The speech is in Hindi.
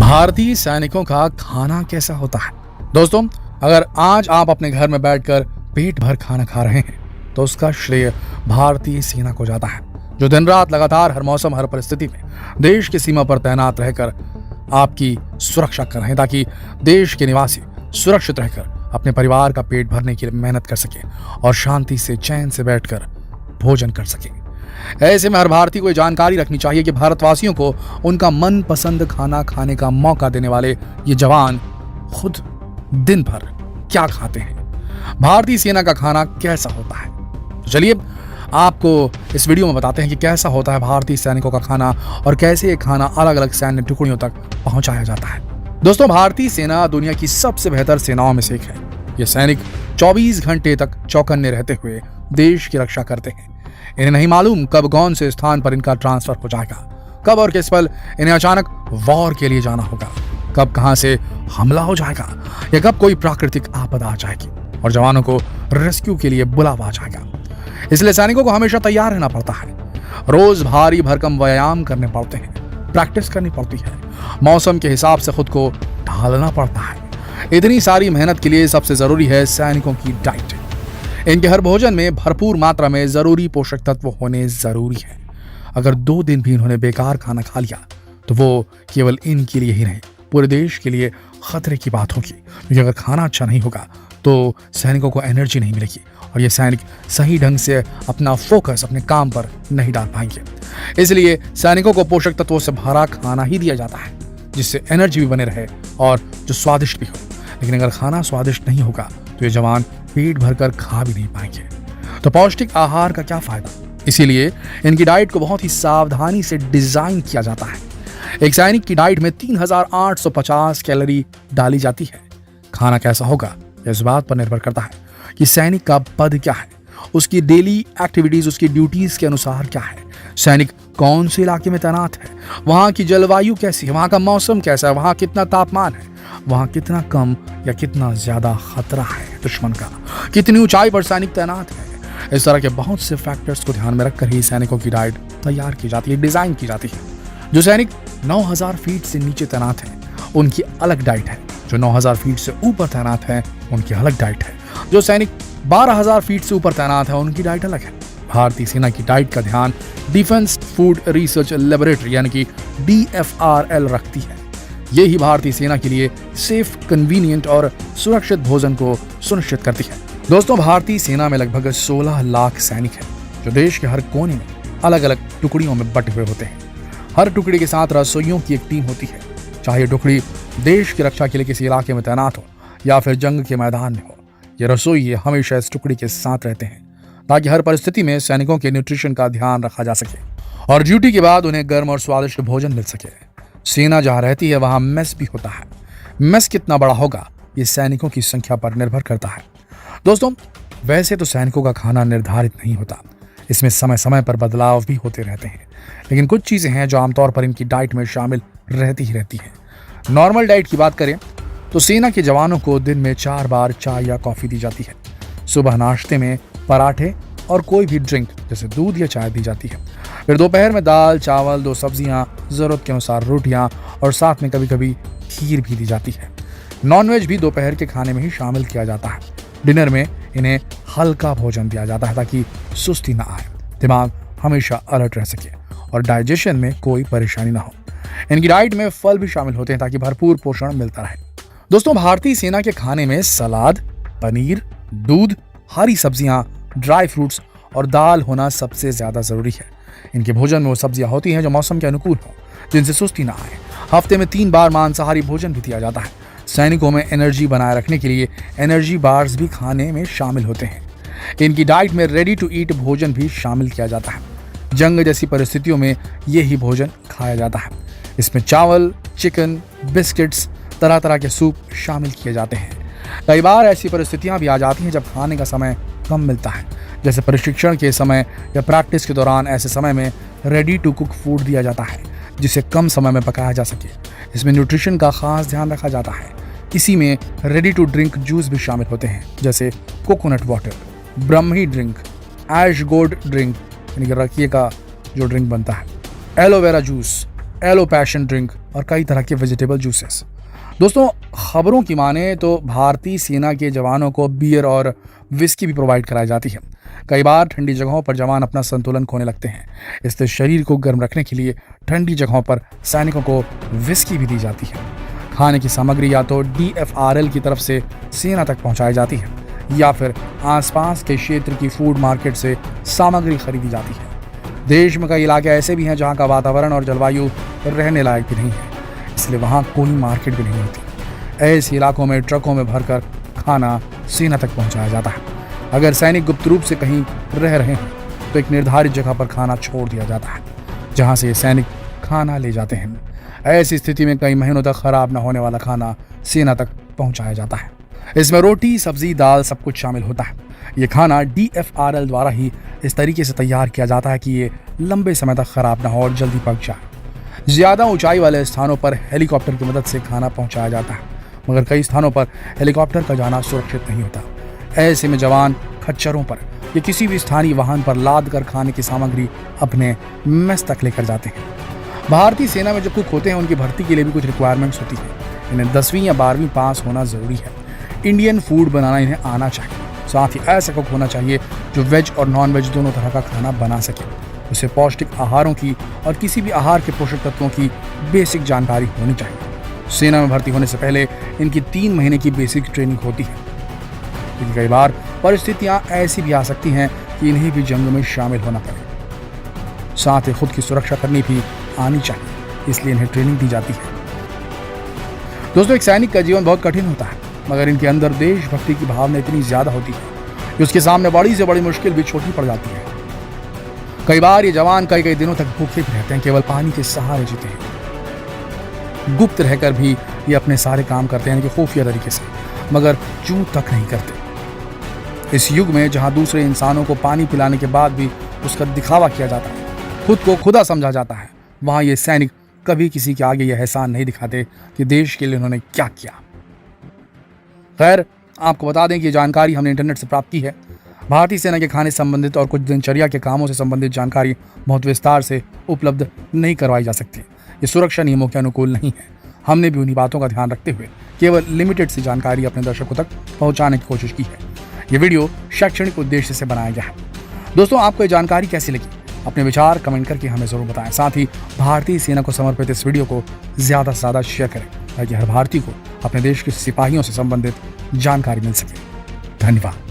भारतीय सैनिकों का खाना कैसा होता है। दोस्तों, अगर आज आप अपने घर में बैठकर पेट भर खाना खा रहे हैं तो उसका श्रेय भारतीय सेना को जाता है, जो दिन रात लगातार हर मौसम हर परिस्थिति में देश की सीमा पर तैनात रहकर आपकी सुरक्षा कर रहे हैं, ताकि देश के निवासी सुरक्षित रहकर अपने परिवार का पेट भरने के लिए मेहनत कर सके और शांति से चैन से बैठकर भोजन कर सके। ऐसे में हर भारतीय को जानकारी रखनी चाहिए कि भारतवासियों को उनका मनपसंद खाना खाने का मौका देने वाले ये जवान खुद दिन भर क्या खाते हैं, भारतीय सेना का खाना कैसा होता है। तो चलिए आपको इस वीडियो में बताते हैं कि कैसा होता है भारतीय सैनिकों का खाना और कैसे ये खाना अलग अलग सैन्य टुकड़ियों तक पहुंचाया जाता है। दोस्तों, भारतीय सेना दुनिया की सबसे बेहतर सेनाओं में से एक है। ये सैनिक 24 घंटे तक चौकन्ने रहते हुए देश की रक्षा करते हैं। इन्हें नहीं मालूम कब कौन से स्थान पर इनका ट्रांसफर हो जाएगा, कब और किस पल इन्हें अचानक वॉर के लिए जाना होगा, कब कहां से हमला हो जाएगा या कब कोई प्राकृतिक आपदा आ जाएगी और जवानों को रेस्क्यू के लिए बुलावा आ जाएगा। इसलिए सैनिकों को हमेशा तैयार रहना पड़ता है। रोज भारी भरकम व्यायाम करने पड़ते हैं, प्रैक्टिस करनी पड़ती है, मौसम के हिसाब से खुद को ढालना पड़ता है। इतनी सारी मेहनत के लिए सबसे जरूरी है सैनिकों की डाइट। इनके हर भोजन में भरपूर मात्रा में जरूरी पोषक तत्व होने जरूरी है। अगर 2 दिन भी इन्होंने बेकार खाना खा लिया तो वो केवल इनके लिए ही नहीं, पूरे देश के लिए खतरे की बात होगी, क्योंकि अगर खाना अच्छा नहीं होगा तो सैनिकों को एनर्जी नहीं मिलेगी और ये सैनिक सही ढंग से अपना फोकस अपने काम पर नहीं डाल पाएंगे। इसलिए सैनिकों को पोषक तत्वों से भरा खाना ही दिया जाता है, जिससे एनर्जी भी बने रहे और जो स्वादिष्ट भी हो। लेकिन अगर खाना स्वादिष्ट नहीं होगा तो ये जवान पेट भरकर खा भी नहीं पाएंगे। तो पौष्टिक आहार का क्या फायदा। इसीलिए इनकी डाइट को बहुत ही सावधानी से डिजाइन किया जाता है। एक सैनिक की डाइट में 3850 कैलोरी डाली जाती है। खाना कैसा होगा इस बात पर निर्भर करता है कि सैनिक का पद क्या है, उसकी डेली एक्टिविटीज, उसकी ड्यूटीज के अनुसार क्या है, सैनिक कौन से इलाके में तैनात है, वहां की जलवायु कैसी है, वहां का मौसम कैसा है, वहां कितना तापमान है, वहां कितना कम या कितना ज्यादा खतरा है दुश्मन का, कितनी ऊंचाई पर सैनिक तैनात है। इस तरह के बहुत से फैक्टर्स को ध्यान में रखकर ही सैनिकों की डाइट तैयार की जाती है, डिजाइन की जाती है। जो सैनिक 9000 फीट से नीचे तैनात है उनकी अलग डाइट है, जो 9000 फीट से ऊपर तैनात है उनकी अलग डाइट है, जो सैनिक 12000 फीट से ऊपर तैनात है उनकी डाइट अलग है। भारतीय सेना की डाइट का ध्यान डिफेंस फूड रिसर्च लेबोरेटरी यानी कि DFRL रखती है। यही भारतीय सेना के लिए सेफ, कन्वीनियंट और सुरक्षित भोजन को सुनिश्चित करती है। दोस्तों, भारतीय सेना में लगभग 16 लाख सैनिक हैं, जो देश के हर कोने में अलग अलग टुकड़ियों में बटे हुए होते हैं। हर टुकड़ी के साथ रसोइयों की एक टीम होती है, चाहे टुकड़ी देश की रक्षा के लिए किसी इलाके में तैनात हो या फिर जंग के मैदान में हो। ये रसोई हमेशा इस टुकड़ी के साथ रहते हैं ताकि हर परिस्थिति में सैनिकों के न्यूट्रिशन का ध्यान रखा जा सके और ड्यूटी के बाद उन्हें गर्म और स्वादिष्ट भोजन मिल सके। सेना जहां रहती है वहां मेस भी होता है। मेस कितना बड़ा होगा ये सैनिकों की संख्या पर निर्भर करता है। दोस्तों, वैसे तो सैनिकों का खाना निर्धारित नहीं होता, इसमें समय समय पर बदलाव भी होते रहते हैं, लेकिन कुछ चीजें हैं जो आमतौर पर इनकी डाइट में शामिल रहती ही रहती है। नॉर्मल डाइट की बात करें तो सेना के जवानों को दिन में 4 बार चाय या कॉफी दी जाती है। सुबह नाश्ते में पराठे और कोई भी ड्रिंक जैसे दूध या चाय दी जाती है। फिर दोपहर में दाल, चावल, 2 सब्जियां, जरूरत के अनुसार रोटियां और साथ में कभी कभी खीर भी दी जाती है। नॉनवेज भी दोपहर के खाने में ही शामिल किया जाता है। डिनर में इन्हें हल्का भोजन दिया जाता है ताकि सुस्ती ना आए, दिमाग हमेशा अलर्ट रह सके और डाइजेशन में कोई परेशानी ना हो। इनकी डाइट में फल भी शामिल होते हैं ताकि भरपूर पोषण मिलता रहे। दोस्तों, भारतीय सेना के खाने में सलाद, पनीर, दूध, हरी सब्जियां, ड्राई फ्रूट्स और दाल होना सबसे ज्यादा जरूरी है। इनके भोजन में वो सब्जियां होती हैं जो मौसम के अनुकूल हो, जिनसे सुस्ती ना आए। हफ्ते में 3 बार मांसाहारी भोजन भी दिया जाता है। सैनिकों में एनर्जी बनाए रखने के लिए एनर्जी बार्स भी खाने में शामिल होते हैं। इनकी डाइट में रेडी टू ईट भोजन भी शामिल किया जाता है। जंग जैसी परिस्थितियों में यही भोजन खाया जाता है। इसमें चावल, चिकन, बिस्किट्स, तरह तरह के सूप शामिल किए जाते हैं। कई बार ऐसी परिस्थितियां भी आ जाती हैं जब खाने का समय कम मिलता है, जैसे प्रशिक्षण के समय या प्रैक्टिस के दौरान। ऐसे समय में रेडी टू कुक फूड दिया जाता है जिसे कम समय में पकाया जा सके। इसमें न्यूट्रिशन का खास ध्यान रखा जाता है। इसी में रेडी टू ड्रिंक जूस भी शामिल होते हैं, जैसे coconut water, brahmi drink, ash gourd drink यानी कि रखिए का जो ड्रिंक बनता है, aloe vera juice, aloe passion drink और कई तरह के वेजिटेबल जूसेस। दोस्तों, खबरों की माने तो भारतीय सेना के जवानों को बियर और विस्की भी प्रोवाइड कराई जाती है। कई बार ठंडी जगहों पर जवान अपना संतुलन खोने लगते हैं, इसलिए शरीर को गर्म रखने के लिए ठंडी जगहों पर सैनिकों को विस्की भी दी जाती है। खाने की सामग्री या तो DFRL की तरफ से सेना तक पहुंचाई जाती है या फिर आसपास के क्षेत्र की फूड मार्केट से सामग्री खरीदी जाती है। देश में कई इलाके ऐसे भी हैं जहां का वातावरण और जलवायु रहने लायक भी नहीं है, इसलिए वहां कोई मार्केट भी नहीं होती। ऐसे इलाकों में ट्रकों में भरकर खाना सेना तक पहुंचाया जाता है। अगर सैनिक गुप्त रूप से कहीं रह रहे हैं तो एक निर्धारित जगह पर खाना छोड़ दिया जाता है, जहां से सैनिक खाना ले जाते हैं। ऐसी स्थिति में कई महीनों तक खराब न होने वाला खाना सेना तक पहुंचाया जाता है। इसमें रोटी, सब्जी, दाल सब कुछ शामिल होता है। ये खाना DFRL द्वारा ही इस तरीके से तैयार किया जाता है कि ये लंबे समय तक खराब न हो और जल्दी पक जाए। ज्यादा ऊंचाई वाले स्थानों पर हेलीकॉप्टर की मदद से खाना पहुंचाया जाता है, मगर कई स्थानों पर हेलीकॉप्टर का जाना सुरक्षित नहीं होता। ऐसे में जवान खच्चरों पर या किसी भी स्थानीय वाहन पर लाद कर खाने की सामग्री अपने मेस तक लेकर जाते हैं। भारतीय सेना में जो कुक होते हैं उनकी भर्ती के लिए भी कुछ रिक्वायरमेंट्स होती है। इन्हें 10वीं या 12वीं पास होना जरूरी है। इंडियन फूड बनाना इन्हें आना चाहिए। साथ ही ऐसा कुक होना चाहिए जो वेज और नॉन वेज दोनों तरह का खाना बना सके। उसे पौष्टिक आहारों की और किसी भी आहार के पोषक तत्वों की बेसिक जानकारी होनी चाहिए। सेना में भर्ती होने से पहले इनकी 3 महीने की बेसिक ट्रेनिंग होती है, लेकिन कई बार परिस्थितियां ऐसी भी आ सकती हैं कि इन्हें भी जंग में शामिल होना पड़े। साथ ही खुद की सुरक्षा करनी भी आनी चाहिए, इसलिए इन्हें ट्रेनिंग दी जाती है। दोस्तों, एक सैनिक का जीवन बहुत कठिन होता है, मगर इनके अंदर देशभक्ति की भावना इतनी ज्यादा होती है कि उसके सामने बड़ी से बड़ी मुश्किल भी छोटी पड़ जाती है। कई बार ये जवान कई दिनों तक भूखे भी रहते हैं, केवल पानी के सहारे जीते हैं। गुप्त रहकर भी ये अपने सारे काम करते हैं कि खुफिया तरीके से, मगर चूं तक नहीं करते। इस युग में जहां दूसरे इंसानों को पानी पिलाने के बाद भी उसका दिखावा किया जाता है, खुद को खुदा समझा जाता है, वहां ये सैनिक कभी किसी के आगे यह एहसान नहीं दिखाते कि देश के लिए उन्होंने क्या किया। खैर, आपको बता दें कि जानकारी हमने इंटरनेट से प्राप्त की है। भारतीय सेना के खाने संबंधित और कुछ दिनचर्या के कामों से संबंधित जानकारी बहुत विस्तार से उपलब्ध नहीं करवाई जा सकती। ये सुरक्षा नियमों के अनुकूल नहीं है। हमने भी उन्हीं बातों का ध्यान रखते हुए केवल लिमिटेड सी जानकारी अपने दर्शकों तक पहुंचाने की कोशिश की है। ये वीडियो शैक्षणिक उद्देश्य से बनाया गया है। दोस्तों, आपको ये जानकारी कैसी लगी? अपने विचार कमेंट करके हमें जरूर बताएं। साथ ही भारतीय सेना को समर्पित इस वीडियो को ज्यादा से ज्यादा शेयर करें ताकि हर भारतीय को अपने देश के सिपाहियों से संबंधित जानकारी मिल सके। धन्यवाद।